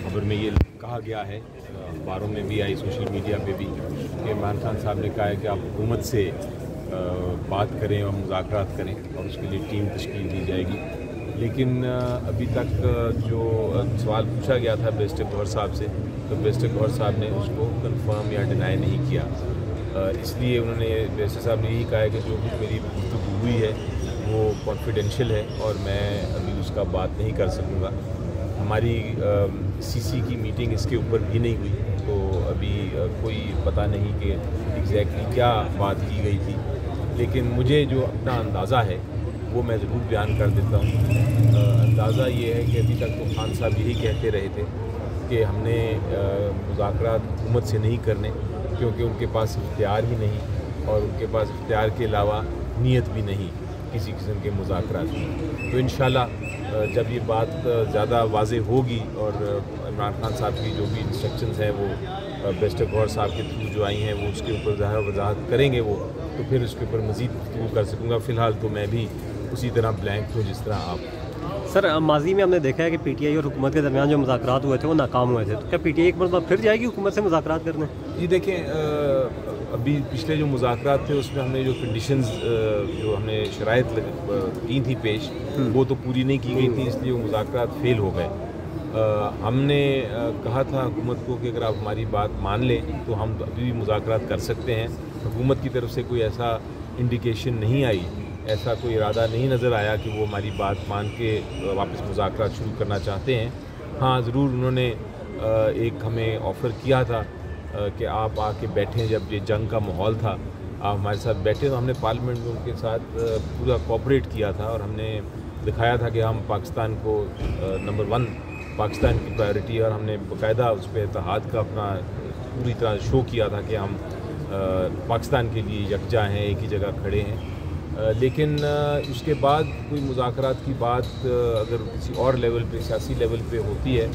खबर में ये कहा गया है, अखबारों में भी आई, सोशल मीडिया पे भी, कि इमरान खान साहब ने कहा है कि आप हुकूमत से बात करें और मुज़ाकरात करें और उसके लिए टीम तश्कील दी जाएगी। लेकिन अभी तक जो सवाल पूछा गया था बेस्ट गौहर साहब से, तो बेस्ट गौहर साहब ने उसको कंफर्म या डिनाई नहीं किया। इसलिए उन्होंने बेस्ट साहब ने यही कहा है कि जो कुछ मेरी गुफ्तगू हुई है वो कॉन्फिडेंशियल है और मैं अभी उसका बात नहीं कर सकूँगा। हमारी सीसी की मीटिंग इसके ऊपर भी नहीं हुई, तो अभी कोई पता नहीं कि एग्जैक्टली क्या बात की गई थी, लेकिन मुझे जो अपना अंदाज़ा है वो मैं ज़रूर बयान कर देता हूँ। अंदाज़ा ये है कि अभी तक तो खान साहब यही कहते रहे थे कि हमने मुज़ाकरात हुकूमत से नहीं करने, क्योंकि उनके पास इख्तियार ही नहीं और उनके पास इख्तियार के अलावा नीयत भी नहीं किसी किस्म के मुज़ाकरात की। तो इंशाल्लाह जब ये बात ज़्यादा वाज़ेह होगी और इमरान खान साहब की जो भी इंस्ट्रक्शंस हैं वो बेस्ट गौहर साहब के थ्रू जो आई हैं वो उसके ऊपर ज़ाहिर वजाहत करेंगे वो, तो फिर उसके ऊपर मज़ीद गुफ्तगू कर सकूँगा। फ़िलहाल तो मैं भी उसी तरह ब्लैंक हूँ जिस तरह आप। सर, माजी में हमने देखा है कि पीटीआई और हुकूमत के दरमियान जो मुज़ाकरात हुए थे वो नाकाम हुए थे, तो क्या पीटीआई एक मरतबा फिर जाएगी हुकूमत से मुज़ाकरात करने? जी देखें, अभी पिछले जो मुज़ाकरात थे उसमें हमने जो कंडीशंस जो हमने शराइत की थी पेश, वो तो पूरी नहीं की गई थी, इसलिए वो मुज़ाकरात फ़ेल हो गए। हमने कहा था हुकूमत को कि अगर आप हमारी बात मान लें तो हम अभी भी मुज़ाकरात कर सकते हैं। हुकूमत की तरफ से कोई ऐसा इंडिकेशन नहीं आई, ऐसा कोई इरादा नहीं नज़र आया कि वो हमारी बात मान के वापस मुज़ाकरात शुरू करना चाहते हैं। हाँ, ज़रूर उन्होंने एक हमें ऑफ़र किया था कि आप आके बैठें, जब ये जंग का माहौल था आप हमारे साथ बैठे, तो हमने पार्लियामेंट में उनके साथ पूरा कोऑपरेट किया था और हमने दिखाया था कि हम पाकिस्तान को नंबर 1 पाकिस्तान की प्रायोरिटी है, और हमने बाकायदा उस पर इत्तेहाद का अपना पूरी तरह शो किया था कि हम पाकिस्तान के लिए यकजा हैं, एक ही जगह खड़े हैं। लेकिन उसके बाद कोई मुज़ाकरात की बात अगर किसी और लेवल पे, सियासी लेवल पे होती है,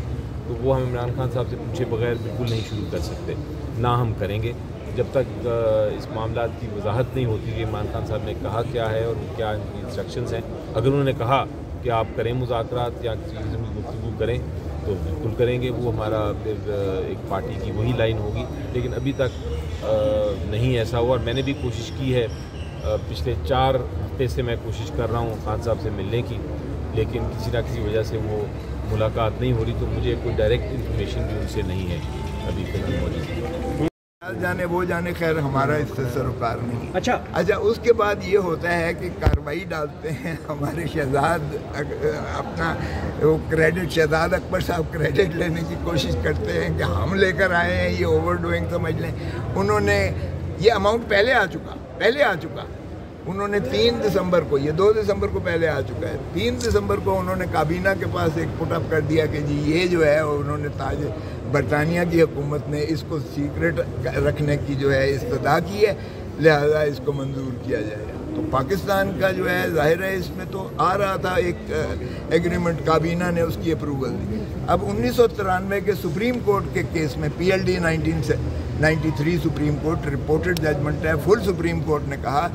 तो वो हम इमरान खान साहब से पूछे बगैर बिल्कुल नहीं शुरू कर सकते, ना हम करेंगे जब तक इस मामला की वजाहत नहीं होती कि इमरान खान साहब ने कहा क्या है और क्या इंस्ट्रक्शंस हैं। अगर उन्होंने कहा कि आप करें मुज़ाकरात या किसी किस्म की गुफ्तगू करें तो बिल्कुल करेंगे, वो हमारा फिर एक पार्टी की वही लाइन होगी। लेकिन अभी तक नहीं ऐसा हुआ, और मैंने भी कोशिश की है, पिछले 4 हफ्ते से मैं कोशिश कर रहा हूँ खान साहब से मिलने की, लेकिन किसी न किसी वजह से वो मुलाकात नहीं हो रही, तो मुझे कोई डायरेक्ट इन्फॉर्मेशन भी उनसे नहीं है अभी कहीं मौजूद। जाने वो जाने, खैर हमारा इससे सरोकार नहीं। अच्छा, उसके बाद ये होता है कि कार्रवाई डालते हैं हमारे शहजाद अपना वो क्रेडिट, शहजाद अकबर साहब क्रेडिट लेने की कोशिश करते हैं कि हम लेकर आए हैं, ये ओवर डूइंग समझ लें। उन्होंने ये अमाउंट पहले आ चुका उन्होंने 3 दिसंबर को, ये 2 दिसंबर को पहले आ चुका है, 3 दिसंबर को उन्होंने काबीना के पास एक पुटअप कर दिया कि जी ये जो है उन्होंने ताज बरतानिया की हुकूमत ने इसको सीक्रेट रखने की जो है इस्तदा की है, लिहाजा इसको मंजूर किया जाएगा। तो पाकिस्तान का जो है जाहिर है इसमें तो आ रहा था एक एग्रीमेंट, काबीना ने उसकी अप्रूवल दी। अब 1993 के सुप्रीम कोर्ट के केस में PLD 1993 supreme court reported judgement है, फुल सुप्रीम कोर्ट ने कहा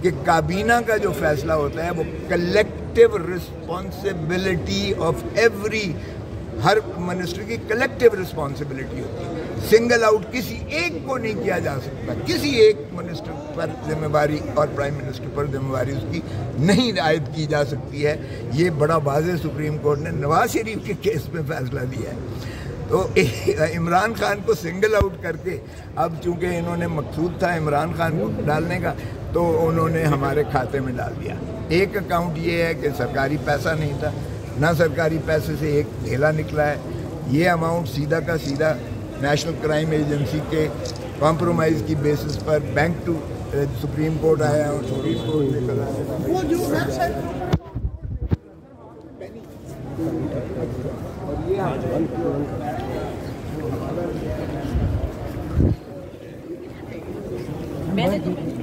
कि काबीना का जो फैसला होता है वो collective responsibility of her minister की कलेक्टिव रिस्पॉन्सिबिलिटी होती है। सिंगल आउट किसी एक को नहीं किया जा सकता, किसी एक मिनिस्टर पर जिम्मेवारी और प्राइम मिनिस्टर पर जिम्मेवारी उसकी नहीं आयद की जा सकती है। ये बड़ा वाज़ेह सुप्रीम कोर्ट ने नवाज शरीफ के केस में फैसला दिया है। तो इमरान खान को सिंगल आउट करके, अब चूंकि इन्होंने मकसूद था इमरान खान को डालने का, तो उन्होंने हमारे खाते में डाल दिया। एक अकाउंट ये है कि सरकारी पैसा नहीं था, ना सरकारी पैसे से एक ढेला निकला है। ये अमाउंट सीधा का सीधा नेशनल क्राइम एजेंसी के कॉम्प्रोमाइज़ की बेसिस पर बैंक टू सुप्रीम कोर्ट आया और सुप्रीम कोर्ट ने कहा और ये